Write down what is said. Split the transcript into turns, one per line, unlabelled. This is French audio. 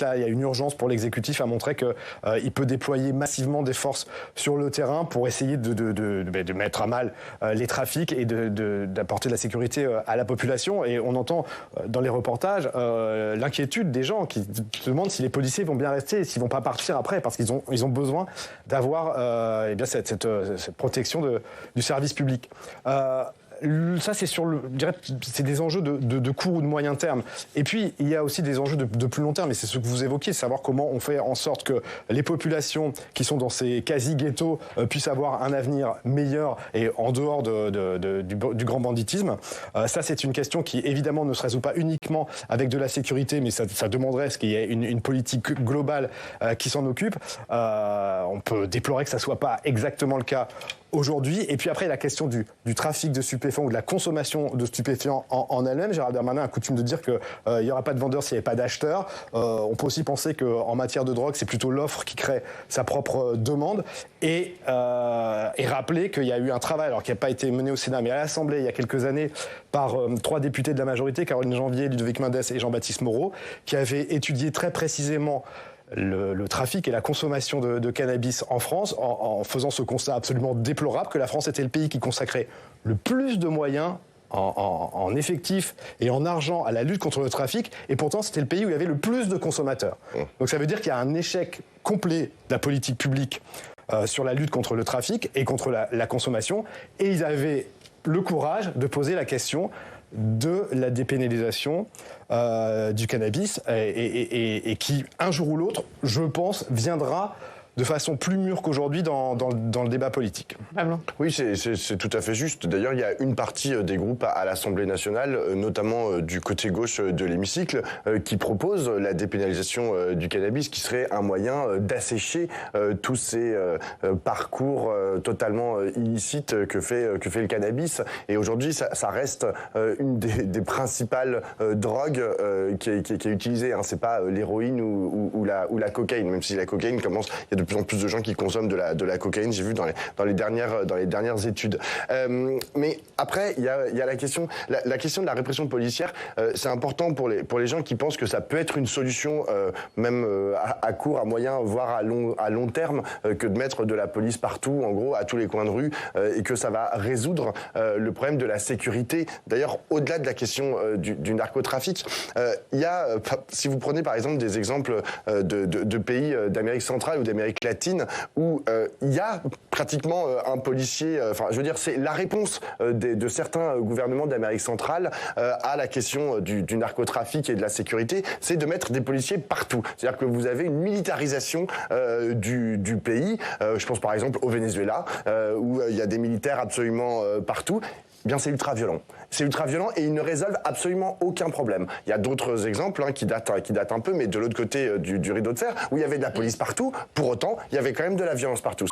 Là, il y a une urgence pour l'exécutif à montrer qu'il peut déployer massivement des forces sur le terrain pour essayer de mettre à mal les trafics et d'apporter de la sécurité à la population. Et on entend dans les reportages l'inquiétude des gens qui se demandent si les policiers vont bien rester et s'ils ne vont pas partir après, parce qu'ils ont besoin d'avoir cette protection du service public. Ça, c'est des enjeux de court ou de moyen terme. Et puis, il y a aussi des enjeux de plus long terme, et c'est ce que vous évoquiez, savoir comment on fait en sorte que les populations qui sont dans ces quasi-ghettos puissent avoir un avenir meilleur et en dehors du grand banditisme. Ça, c'est une question qui, évidemment, ne se résout pas uniquement avec de la sécurité, mais ça demanderait qu'il y ait une politique globale qui s'en occupe. On peut déplorer que ça ne soit pas exactement le cas aujourd'hui. Et puis après, la question du trafic de stupéfiants ou de la consommation de stupéfiants en elle-même. Gérald Darmanin a coutume de dire qu'il n'y aura pas de vendeurs s'il n'y avait pas d'acheteurs. On peut aussi penser qu'en matière de drogue, c'est plutôt l'offre qui crée sa propre demande. Et rappeler qu'il y a eu un travail, alors qui n'a pas été mené au Sénat, mais à l'Assemblée il y a quelques années, par 3 députés de la majorité, Caroline Janvier, Ludovic Mendes et Jean-Baptiste Moreau, qui avaient étudié très précisément le trafic et la consommation de cannabis en France, en faisant ce constat absolument déplorable que la France était le pays qui consacrait le plus de moyens en effectifs et en argent à la lutte contre le trafic, et pourtant c'était le pays où il y avait le plus de consommateurs. Donc ça veut dire qu'il y a un échec complet de la politique publique sur la lutte contre le trafic et contre la consommation, et ils avaient le courage de poser la question de la dépénalisation du cannabis et qui, un jour ou l'autre, je pense, viendra de façon plus mûre qu'aujourd'hui dans le débat politique.
Oui, c'est tout à fait juste. D'ailleurs, il y a une partie des groupes à l'Assemblée nationale, notamment du côté gauche de l'hémicycle, qui propose la dépénalisation du cannabis, qui serait un moyen d'assécher tous ces parcours totalement illicites que fait le cannabis. Et aujourd'hui, ça reste une des principales drogues qui est utilisée. Hein. C'est pas l'héroïne ou la cocaïne, même si la cocaïne il y a de plus en plus de gens qui consomment de la cocaïne, j'ai vu dans les dernières études. Mais après, il y a la question de la répression policière. C'est important pour les gens qui pensent que ça peut être une solution, même à court, à moyen, voire à long terme, que de mettre de la police partout, en gros, à tous les coins de rue, et que ça va résoudre le problème de la sécurité. D'ailleurs, au-delà de la question du narcotrafic, il y a, si vous prenez par exemple des exemples de pays d'Amérique centrale ou d'Amérique latine, où il y a pratiquement un policier, je veux dire, c'est la réponse de certains gouvernements d'Amérique centrale à la question du narcotrafic et de la sécurité, c'est de mettre des policiers partout. C'est-à-dire que vous avez une militarisation du pays. Je pense par exemple au Venezuela, où il y a des militaires absolument partout. Bien, c'est ultra violent. C'est ultra violent et ils ne résolvent absolument aucun problème. Il y a d'autres exemples qui datent un peu, mais de l'autre côté du rideau de fer, où il y avait de la police partout. Pour autant, il y avait quand même de la violence partout.